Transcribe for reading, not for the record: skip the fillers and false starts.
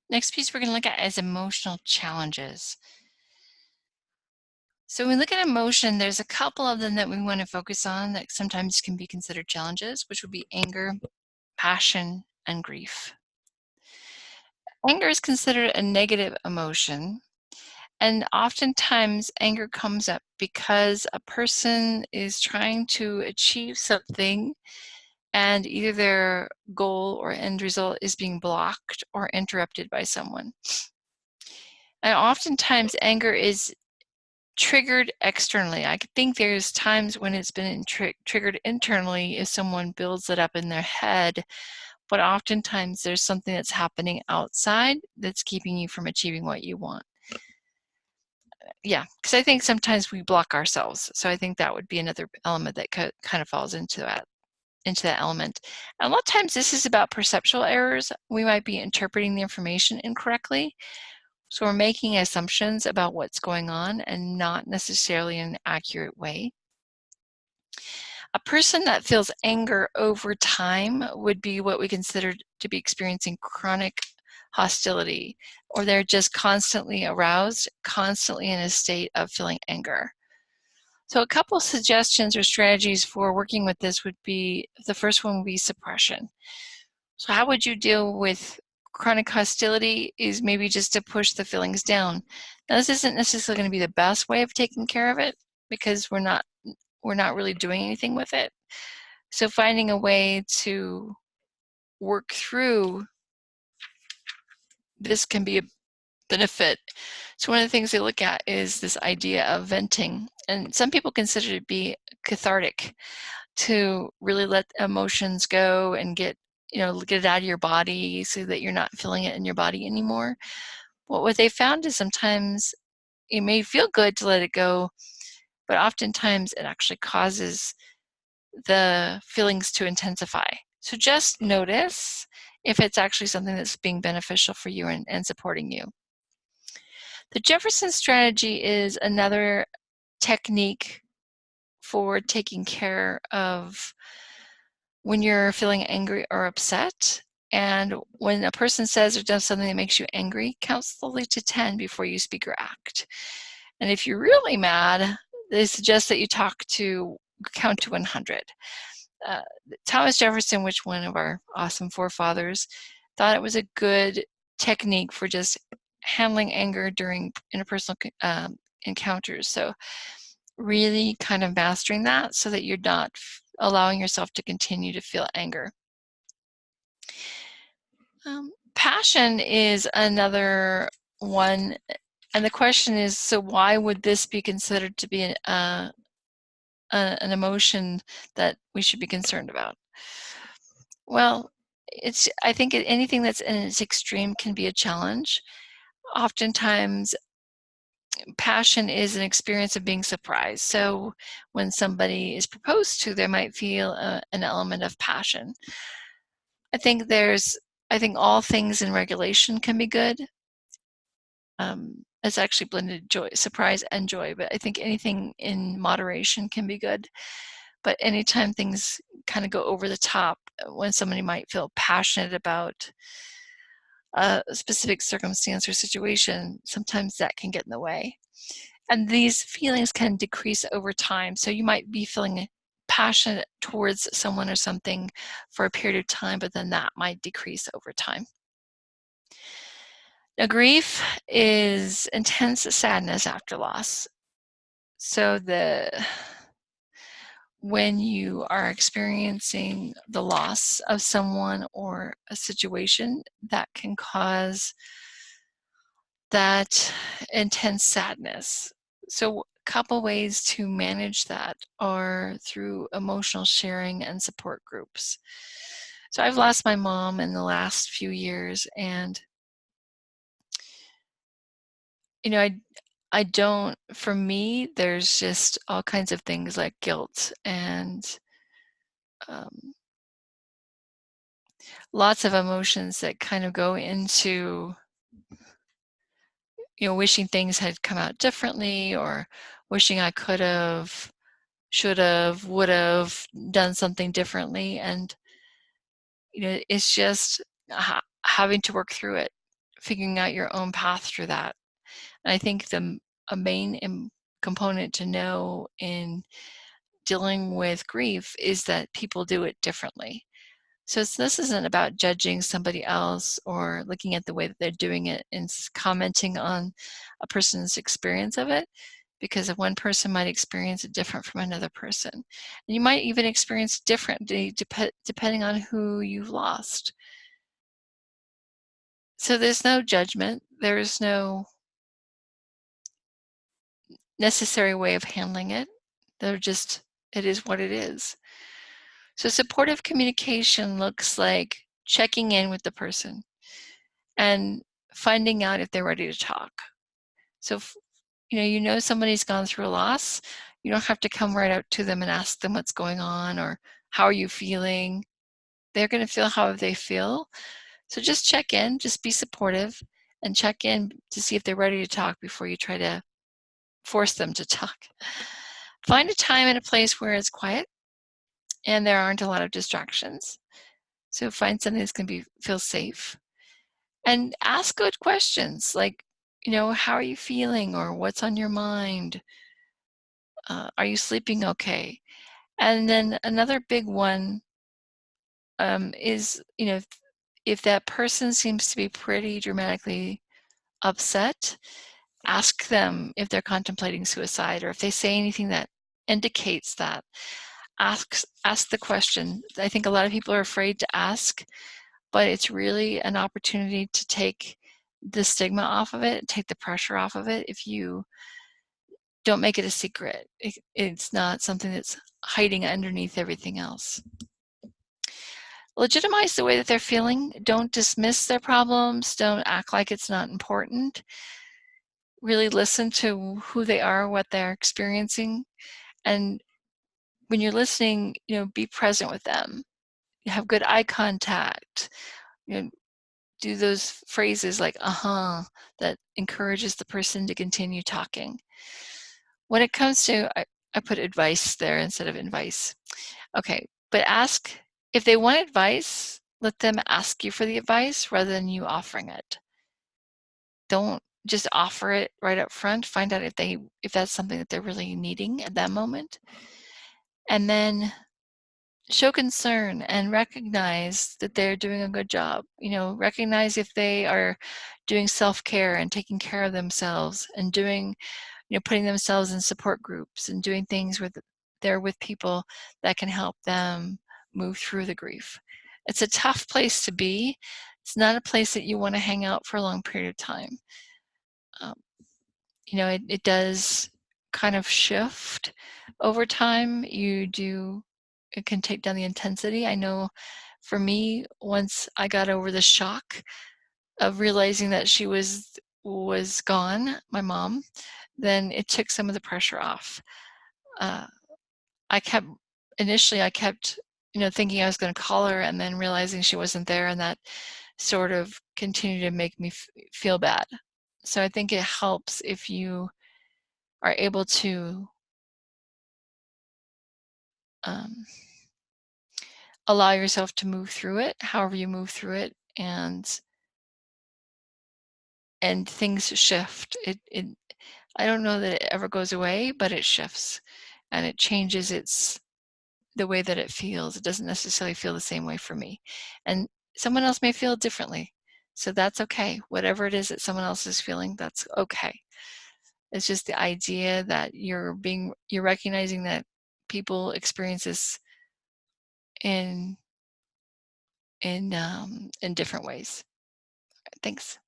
Next piece we're going to look at is emotional challenges. So when we look at emotion, there's a couple of them that we want to focus on that sometimes can be considered challenges, which would be anger, passion, and grief. Anger is considered a negative emotion, and oftentimes anger comes up because a person is trying to achieve something and either their goal or end result is being blocked or interrupted by someone. And oftentimes anger is triggered externally. I think there's times when it's been triggered internally if someone builds it up in their head, but oftentimes there's something that's happening outside that's keeping you from achieving what you want. Yeah, because I think sometimes we block ourselves. So I think that would be another element that kind of falls into that element. And a lot of times this is about perceptual errors. We might be interpreting the information incorrectly. So we're making assumptions about what's going on and not necessarily in an accurate way. A person that feels anger over time would be what we consider to be experiencing chronic hostility, or they're just constantly aroused, constantly in a state of feeling anger. So a couple suggestions or strategies for working with this would be, the first one would be suppression. So how would you deal with chronic hostility is maybe just to push the feelings down. Now this isn't necessarily going to be the best way of taking care of it because we're not really doing anything with it. So finding a way to work through this can be a benefit. So one of the things they look at is this idea of venting. And some people consider it to be cathartic to really let emotions go and get it out of your body so that you're not feeling it in your body anymore. But what they found is sometimes it may feel good to let it go, but oftentimes it actually causes the feelings to intensify. So just notice if it's actually something that's being beneficial for you and supporting you. The Jefferson strategy is another technique for taking care of when you're feeling angry or upset. And when a person says or does something that makes you angry, count slowly to 10 before you speak or act. And if you're really mad, they suggest that you count to 100. Thomas Jefferson, which one of our awesome forefathers, thought it was a good technique for just handling anger during interpersonal encounters. So really kind of mastering that so that you're not allowing yourself to continue to feel anger. Passion is another one, and the question is, so why would this be considered to be an emotion that we should be concerned about? Well, I think anything that's in its extreme can be a challenge. Oftentimes, passion is an experience of being surprised. So when somebody is proposed to, they might feel an element of passion. I think all things in regulation can be good. It's actually blended surprise and joy, but I think anything in moderation can be good. But anytime things kind of go over the top, when somebody might feel passionate about a specific circumstance or situation, sometimes that can get in the way. And these feelings can decrease over time. So you might be feeling passionate towards someone or something for a period of time, but then that might decrease over time. Now, grief is intense sadness after loss. So when you are experiencing the loss of someone or a situation, that can cause that intense sadness. So a couple ways to manage that are through emotional sharing and support groups. So I've lost my mom in the last few years, and I don't, for me, there's just all kinds of things like guilt and lots of emotions that kind of go into, wishing things had come out differently, or wishing I could have, should have, would have done something differently. And, it's just having to work through it figuring out your own path through that. And I think a main component to know in dealing with grief is that people do it differently. So this isn't about judging somebody else or looking at the way that they're doing it and commenting on a person's experience of it, because one person might experience it different from another person. And you might even experience it differently depending on who you've lost. So there's no judgment. There's no necessary way of handling it. It is what it is. So supportive communication looks like checking in with the person and finding out if they're ready to talk. So if, you know somebody's gone through a loss, you don't have to come right out to them and ask them what's going on or how are you feeling. They're going to feel however they feel. So just check in, just be supportive and check in to see if they're ready to talk before you try to force them to talk. Find a time and a place where it's quiet and there aren't a lot of distractions. So find something that's going to feel safe and ask good questions like, how are you feeling or what's on your mind? Are you sleeping okay? And then another big one is, if that person seems to be pretty dramatically upset, ask them if they're contemplating suicide or if they say anything that indicates that. Ask the question. I think a lot of people are afraid to ask, but it's really an opportunity to take the stigma off of it, take the pressure off of it. If you don't make it a secret, it's not something that's hiding underneath everything else. Legitimize the way that they're feeling. Don't dismiss their problems. Don't act like it's not important. Really listen to who they are, what they're experiencing. And when you're listening, be present with them. Have good eye contact. Do those phrases like, that encourages the person to continue talking. When it comes to, I put advice there instead of advice. Okay, but ask, if they want advice, let them ask you for the advice rather than you offering it. Don't just offer it right up front. Find out if that's something that they're really needing at that moment. And then show concern and recognize that they're doing a good job. Recognize if they are doing self-care and taking care of themselves and doing, putting themselves in support groups and doing things where they're with people that can help them move through the grief. It's a tough place to be. It's not a place that you want to hang out for a long period of time. It does kind of shift over time. It can take down the intensity. I know for me, once I got over the shock of realizing that she was gone, my mom, then it took some of the pressure off. Initially I kept, thinking I was going to call her and then realizing she wasn't there, and that sort of continued to make me feel bad. So I think it helps if you are able to allow yourself to move through it, however you move through it, and things shift. I don't know that it ever goes away, but it shifts and it changes the way that it feels. It doesn't necessarily feel the same way for me. And someone else may feel differently. So that's okay. Whatever it is that someone else is feeling, that's okay. It's just the idea that you're recognizing that people experience this in different ways. Thanks.